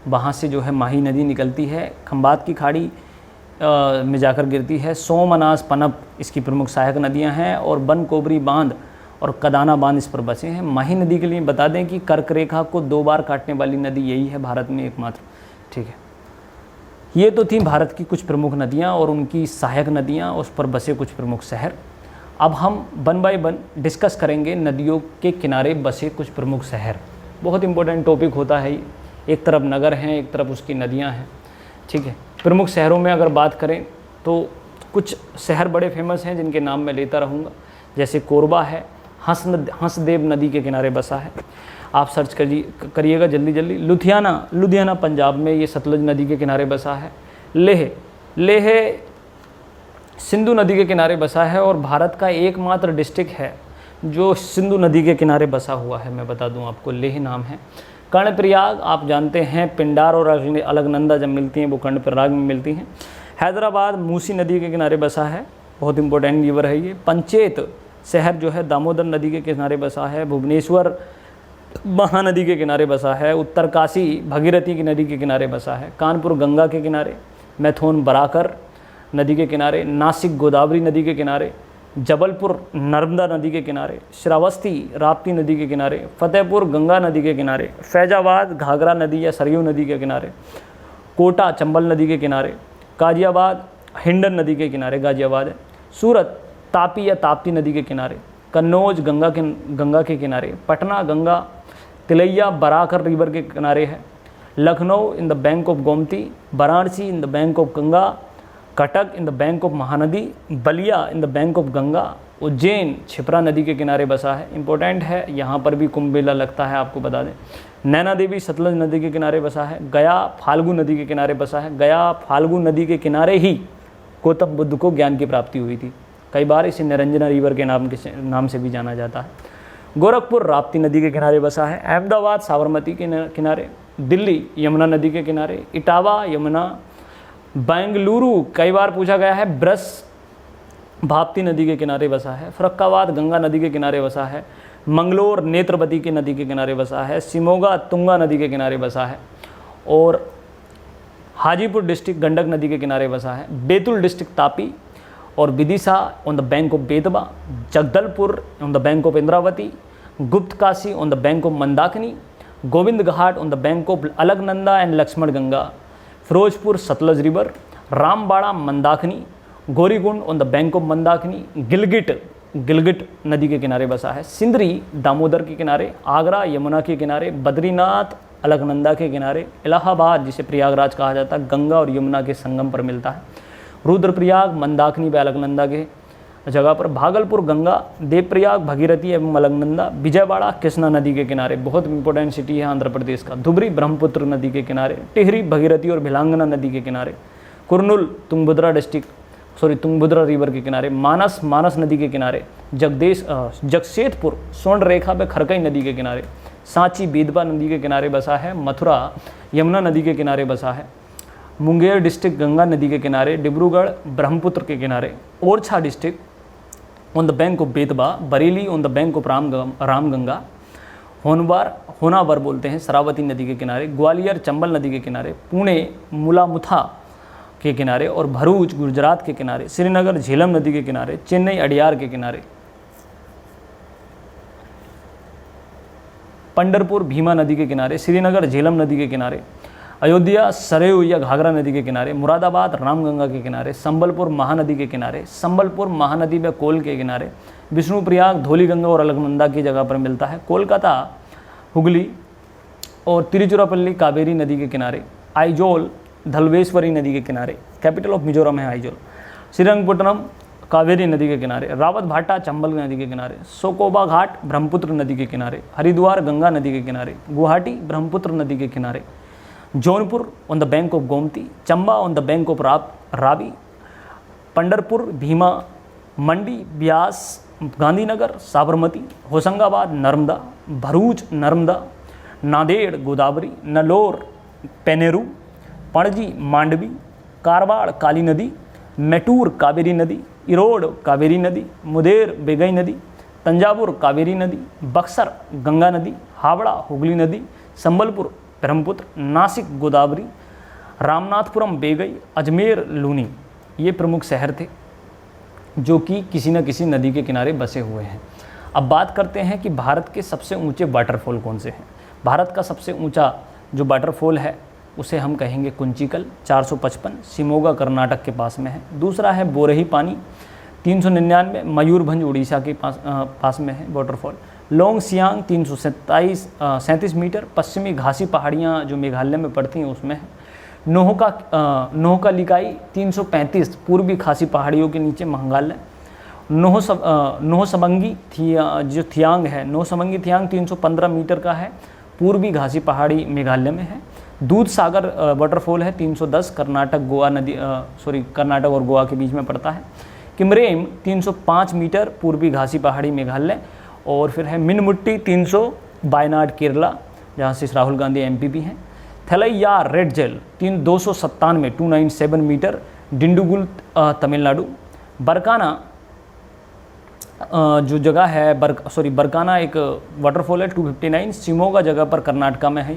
वहाँ से जो है माही नदी निकलती है, खंबात की खाड़ी में जाकर गिरती है। सोमनास, पनप इसकी प्रमुख सहायक नदियां हैं। और बनकोबरी बांध और कदाना बांध इस पर बसे हैं। माही नदी के लिए बता दें कि कर्क रेखा को 2 बार काटने वाली नदी यही है भारत में एकमात्र। ठीक है, ये तो थी भारत की कुछ प्रमुख नदियाँ और उनकी सहायक नदियाँ, उस पर बसे कुछ प्रमुख शहर। अब हम 1 बाय 1 डिस्कस करेंगे नदियों के किनारे बसे कुछ प्रमुख शहर। बहुत इंपॉर्टेंट टॉपिक होता है ये। एक तरफ नगर हैं, एक तरफ उसकी नदियाँ हैं। ठीक है, प्रमुख शहरों में अगर बात करें तो कुछ शहर बड़े फेमस हैं जिनके नाम मैं लेता रहूँगा। जैसे कोरबा है, हंसदेव नदी के किनारे बसा है, आप सर्च करिएगा जल्दी। लुधियाना पंजाब में ये सतलुज नदी के किनारे बसा है। लेह सिंधु नदी के किनारे बसा है और भारत का एकमात्र डिस्ट्रिक्ट है जो सिंधु नदी के किनारे बसा हुआ है, मैं बता दूं आपको, लेह नाम है। कर्णप्रयाग आप जानते हैं, पिंडार और अलकनंदा जब मिलती हैं वो कर्णप्रयाग में मिलती हैं। हैदराबाद मूसी नदी के किनारे बसा है, बहुत इंपॉर्टेंट रिवर है ये। पंचेत शहर जो है दामोदर नदी के किनारे बसा है। भुवनेश्वर महानदी के किनारे बसा है। उत्तरकाशी भगीरथी की नदी के किनारे बसा है। कानपुर गंगा के किनारे। मैथुन बराकर नदी के किनारे। नासिक गोदावरी नदी के किनारे। जबलपुर नर्मदा नदी के किनारे, श्रावस्ती राप्ती नदी के किनारे, फतेहपुर गंगा नदी के किनारे, फैजाबाद घाघरा नदी या सरयू नदी के किनारे, कोटा चंबल नदी के किनारे, गाजियाबाद हिंडन नदी के किनारे गाजियाबाद है, सूरत तापी या ताप्ती नदी के किनारे, कन्नौज गंगा के किनारे, पटना गंगा तिलैया बराकर रिवर के किनारे है, Lucknow in the bank of Gomti, Varanasi in the bank of Ganga, Cuttack in the bank of Mahanadi, Ballia in the bank of Ganga, Ujjain Kshipra नदी के किनारे बसा है। इंपॉर्टेंट है, यहाँ पर भी कुंभ मेला लगता है, आपको बता दें। नैना देवी सतलज नदी के किनारे बसा है। गया फाल्गु नदी के किनारे बसा है। गया फाल्गु नदी के किनारे ही गौतम बुद्ध को ज्ञान की प्राप्ति हुई थी। कई बार इसे निरंजना रिवर के नाम से भी जाना जाता है। गोरखपुर राप्ती नदी के किनारे बसा है। अहमदाबाद साबरमती के किनारे, दिल्ली यमुना नदी के किनारे, इटावा यमुना, बेंगलुरु कई बार पूछा गया है ब्रस भाप्ती नदी के किनारे बसा है। फरक्काबाद गंगा नदी के किनारे बसा है। मंगलोर नेत्रवती के नदी के किनारे बसा है। शिमोगा तुंगा नदी के किनारे बसा है। और हाजीपुर डिस्ट्रिक्ट गंडक नदी के किनारे बसा है। बैतूल डिस्ट्रिक्ट तापी और Vidisha on the bank of Betwa, Jagdalpur on the bank of Indravati, Gupt Kashi on the bank of Mandakini, Govind Ghat on the bank of Alaknanda and Lakshman Ganga, Firozpur Sutlej river, Rambara Mandakini, Gaurikund on the bank of Mandakini, Gilgit नदी के किनारे बसा है। सिंदरी दामोदर के किनारे, आगरा यमुना के किनारे, बद्रीनाथ अलकनंदा के किनारे, इलाहाबाद जिसे प्रयागराज कहा जाता है गंगा और यमुना के संगम पर मिलता है, रुद्रप्रयाग मंदाकिनी व अलकनंदा के जगह पर, भागलपुर गंगा, देवप्रयाग भगीरथी एवं अलकनंदा, विजयवाड़ा कृष्णा नदी के किनारे, बहुत इंपॉर्टेंट सिटी है आंध्र प्रदेश का, धुबरी ब्रह्मपुत्र नदी के किनारे, टिहरी भगीरथी और भिलांगना नदी के किनारे, कुरनूल तुंगभद्रा रिवर के किनारे, मानस नदी के किनारे, जगसेतपुर स्वर्ण रेखा व खरकई नदी के किनारे, सांची बेदबा नदी के किनारे बसा है, मथुरा यमुना नदी के किनारे बसा है, मुंगेर डिस्ट्रिक्ट गंगा नदी के किनारे, डिब्रूगढ़ ब्रह्मपुत्र के किनारे, Orchha district on the bank of Betwa, Bareilly on the bank of Ramganga, Honavar बोलते हैं शरावती नदी के किनारे, ग्वालियर चंबल नदी के किनारे, पुणे मुलामुथा के किनारे और भरूच गुजरात के किनारे, श्रीनगर झेलम नदी के किनारे, चेन्नई अडियार के किनारे, पंढरपुर भीमा नदी के किनारे, श्रीनगर झेलम नदी के किनारे, अयोध्या सरयू या घाघरा नदी के किनारे, मुरादाबाद रामगंगा के किनारे, संबलपुर महानदी के किनारे, संबलपुर महानदी व कोल के किनारे, विष्णुप्रयाग धौलीगंगा और अलकनंदा की जगह पर मिलता है, कोलकाता हुगली और तिरुचिरापल्ली कावेरी नदी के किनारे, आइजोल धलवेश्वरी नदी के किनारे, कैपिटल ऑफ मिजोरम है आइजोल, श्रीरंगपट्टनम कावेरी नदी के किनारे, रावत भाटा चंबल नदी के किनारे, सोकोबा घाट ब्रह्मपुत्र नदी के किनारे, हरिद्वार गंगा नदी के किनारे, गुवाहाटी ब्रह्मपुत्र नदी के किनारे, Jaunpur on the bank of Gomti, Chamba on the bank of Ravi, Pandharpur Bhima, Mandi Beas, Gandhinagar Sabarmati, Hoshangabad Narmada, Bharuch Narmada, Nanded Godavari, Nellore Penneru, Panaji Mandovi, Karwar Kali नदी, मैटूर कावेरी नदी, इरोड कावेरी नदी, मुदेर बेगई नदी, तंजावुर कावेरी नदी, बक्सर गंगा नदी, हावड़ा हुगली नदी, संबलपुर ब्रह्मपुत्र, नासिक गोदावरी, रामनाथपुरम बेगई, अजमेर लूनी, ये प्रमुख शहर थे जो कि किसी न किसी नदी के किनारे बसे हुए हैं। अब बात करते हैं कि भारत के सबसे ऊंचे वाटरफॉल कौन से हैं। भारत का सबसे ऊंचा जो वाटरफॉल है उसे हम कहेंगे कुंचिकल 455, शिमोगा कर्नाटक के पास में है। दूसरा है बोरही पानी 399, मयूरभंज उड़ीसा के पास में है वाटरफॉल। लोंग सियांग 337 मीटर, पश्चिमी घासी पहाड़ियाँ जो मेघालय में पड़ती हैं उसमें है। नोहका लिकाई 335, पूर्वी खासी पहाड़ियों के नीचे मेघालय। नोहसबंगी जो थियांग है, नोहसबंगी थियांग 315 मीटर का है, पूर्वी घासी पहाड़ी मेघालय में है। दूध सागर वाटरफॉल है 310, कर्नाटक और गोवा के बीच में पड़ता है। किमरेम 305 मीटर, पूर्वी घासी पहाड़ी मेघालय। और फिर है मिनमुट्टी 300, वायनाड केरला, जहाँ से राहुल गांधी एमपी भी हैं। Thalaiyar rat tail 297 metre, Dindigul Tamil Nadu. Barkana जो जगह है बरकाना एक वाटरफॉल है 259, शिमोगा जगह पर कर्नाटका में है।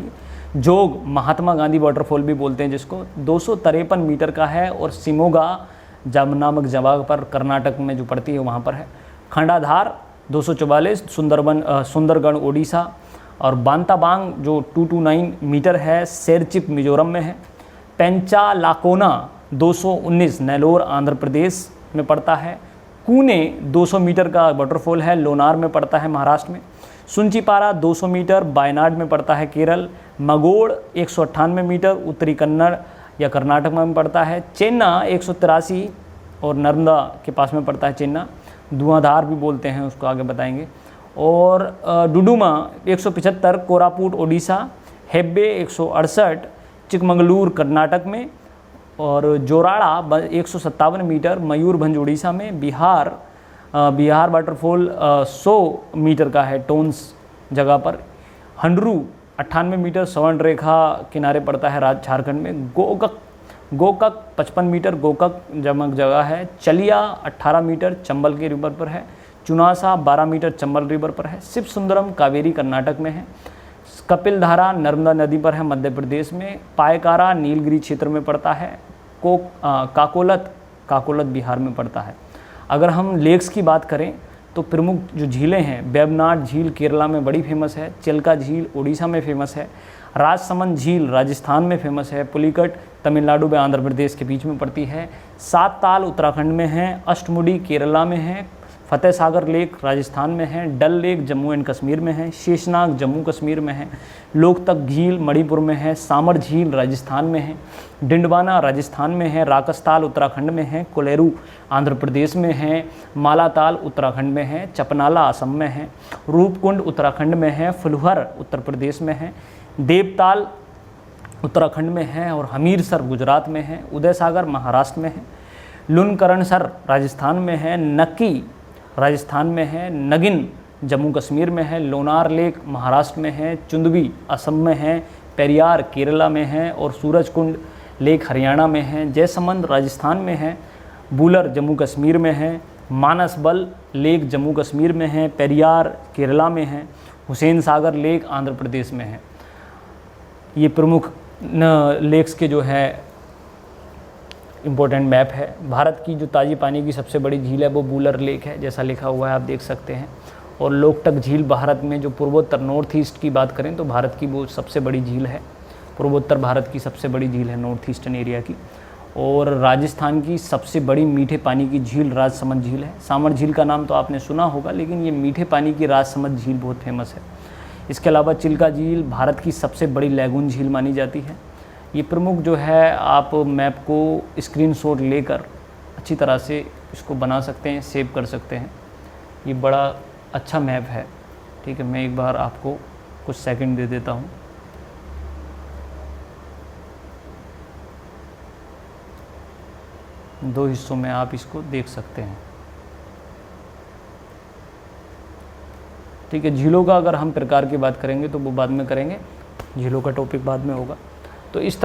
जोग महात्मा गांधी वाटरफॉल भी बोलते हैं जिसको, 253 मीटर का है और शिमोगा नामक जगह पर कर्नाटक में जो पड़ती है वहाँ पर है। खंडाधार 244 सुंदरगढ़ ओडिशा, और बांताबांग जो 229 मीटर है सेरचिप मिजोरम में है। पेंचालाकोना 219 नेलोर आंध्र प्रदेश में पड़ता है। कूने 200 मीटर का वाटरफॉल है, लोनार में पड़ता है महाराष्ट्र में। सुंचिपारा 200 मीटर वायनाड में पड़ता है केरल। मगोड़ 198 मीटर उत्तरी कन्नड़ या कर्नाटक में पड़ता है। चेन्ना 183 और नर्मदा के पास में पड़ता है चेन्ना, धुआंधार भी बोलते हैं उसको, आगे बताएंगे। और डुडुमा 175 कोरापुट ओडिशा। हेब्बे 168 चिकमंगलूर कर्नाटक में। और जोराड़ा 157 मीटर मयूरभंज उड़ीसा में। बिहार वाटरफॉल 100 मीटर का है टोन्स जगह पर। हंडरू 98 मीटर स्वर्ण रेखा किनारे पड़ता है झारखंड में। गोकक 55 मीटर गोकक जमक जगह है। चलिया 18 मीटर चंबल के रिवर पर है। चुनासा 12 मीटर चंबल रिवर पर है। शिव सुंदरम कावेरी कर्नाटक में है। कपिलधारा नर्मदा नदी पर है मध्य प्रदेश में। पायकारा नीलगिरी क्षेत्र में पड़ता है। काकोलत बिहार में पड़ता है। अगर हम लेक्स की बात करें तो प्रमुख जो झीलें हैं, वेबनाड झील केरला में बड़ी फेमस है। चिल्का झील उड़ीसा में फेमस है। राजसमंद झील राजस्थान में फेमस है। पुलिकट तमिलनाडु में आंध्र प्रदेश के बीच में पड़ती है। सात ताल उत्तराखंड में है। अष्टमुडी केरला में है। फतेह सागर लेक राजस्थान में है। डल लेक जम्मू एंड कश्मीर में है। शेषनाग जम्मू कश्मीर में है। लोकतक झील मणिपुर में है। सामर झील राजस्थान में है। डिंडवाना राजस्थान में है। राकसताल उत्तराखंड में है। कोलेरू आंध्र प्रदेश में है। मालाताल उत्तराखंड में है। चपनाला असम में है। रूपकुंड उत्तराखंड में है। फुलहर उत्तर प्रदेश में है। देवताल उत्तराखंड में है। और हमीरसर गुजरात में है। उदयसागर महाराष्ट्र में है। लुनकरणसर राजस्थान में है। नक्की राजस्थान में है। नगिन जम्मू कश्मीर में है। लोनार लेक महाराष्ट्र में है। चुंदवी असम में है। पेरियार केरला में है। और सूरजकुंड लेक हरियाणा में है। जयसमंद राजस्थान में है। बुलर जम्मू कश्मीर में है। मानसबल लेक जम्मू कश्मीर में है। पेरियार केरला में है। हुसैन सागर लेक आंध्र प्रदेश में है। ये प्रमुख लेक्स के जो है इम्पोर्टेंट मैप है। भारत की जो ताज़ी पानी की सबसे बड़ी झील है वो बुलर लेक है, जैसा लिखा हुआ है आप देख सकते हैं। और लोकटक झील भारत में जो पूर्वोत्तर नॉर्थ ईस्ट की बात करें तो भारत की वो सबसे बड़ी झील है। पूर्वोत्तर भारत की सबसे बड़ी झील है नॉर्थ ईस्टर्न एरिया की। और राजस्थान की सबसे बड़ी मीठे पानी की झील राजसमंद झील है। सामर झील का नाम तो आपने सुना होगा, लेकिन ये मीठे पानी की राजसमंद झील बहुत फेमस है। इसके अलावा चिल्का झील भारत की सबसे बड़ी लैगून झील मानी जाती है। ये प्रमुख जो है आप मैप को स्क्रीनशॉट लेकर अच्छी तरह से इसको बना सकते हैं, सेव कर सकते हैं। ये बड़ा अच्छा मैप है, ठीक है। मैं एक बार आपको कुछ सेकंड दे देता हूँ। दो हिस्सों में आप इसको देख सकते हैं, ठीक है। झीलों का अगर हम प्रकार की बात करेंगे तो वो बाद में करेंगे, झीलों का टॉपिक बाद में होगा। तो इस